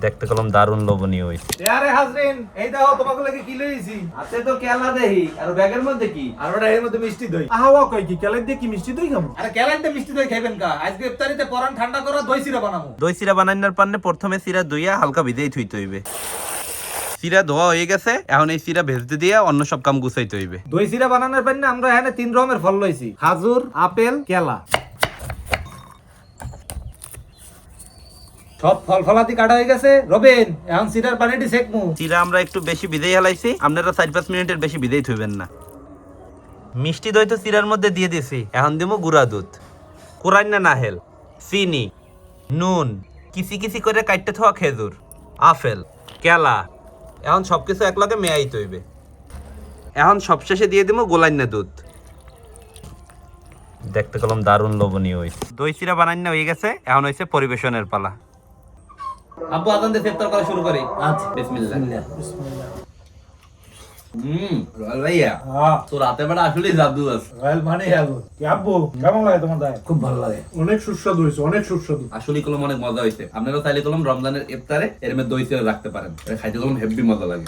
দেখতে কলম দারুণ লোভনীয় হইছে। আরে হাজরিন, এই দেখো তোমাকে লাগি কি লইছি। আছে তো কেলা দেহি আর ব্যাগের মধ্যে কি? আর ওটা এর মধ্যে মিষ্টি দই। আহাওয়া কই কি কেলাই দিয়ে কি মিষ্টি দই খামু? আরে কেলাইতে মিষ্টি দই খাইবেন কা? আজকে ইফতারিতে পরান ঠান্ডা করা দই সিরা বানামু। দই চিরা বানাইনার পান্নে প্রথমে চিরা ধুইয়া হালকা ভিজেই থুইতে হইবে। চিরা ধোয়া হয়ে গেছে, এখন এই চিরা ভেজতে দিয়া অন্য সব কাম গুছাইতে হইবে। দই সিরা বানানোর জন্য আমরা এখানে 3 রকমের ফল লইছি, খাজুর, আপেল, কেলা। সব ফল ফলাতি কাটা হয়ে গেছে। রবেন, এখন সিরার পানিটি সেকমু। চিরা আমরা একটু বেশি ভিজেই হেলাইছি, আপনারা 4-5 মিনিটের বেশি ভিজেই থইবেন না। মিষ্টি দই তো চিরার মধ্যে দিয়ে দিছি, এখন দিমু গুঁড়া দুধ, কোরাইনা নাহেল, চিনি, নুন, কিসি কিসি করে কাটতে থাকা খেজুর, আপেল, কেলা। এখন সবকিছু একলগে মেয়াইতে হইবে। এখন সবশেষে দিয়ে দিমু গোলাইনা দুধ। দেখতে কলম দারুণ লোভনীয় হইছে। দই চিরা বানাইনা হয়ে গেছে, এখন হইছে পরিবেশনের পালা। আব্বু আজান দিয়ে ইফতার করা শুরু করি। আচ্ছা বিসমিল্লাহ। বিসমিল্লাহ। রয়্যাল ভাইয়া, হ্যাঁ, তো রাতে বেলা আসলেই জাদু আছে। রয়্যাল মানে আবু। কি আব্বু, কেমন লাগে তোমার দায়? খুব ভালো লাগে। অনেক সুস্বাদু হয়েছে, অনেক সুস্বাদু। আসলে কলম অনেক মজা হয়েছে। আপনারা চাইলে কলম রমজানের ইফতারে এর মধ্যে দই চিরা রাখতে পারেন, এটা খাইতে কলম হেভি মজা লাগে।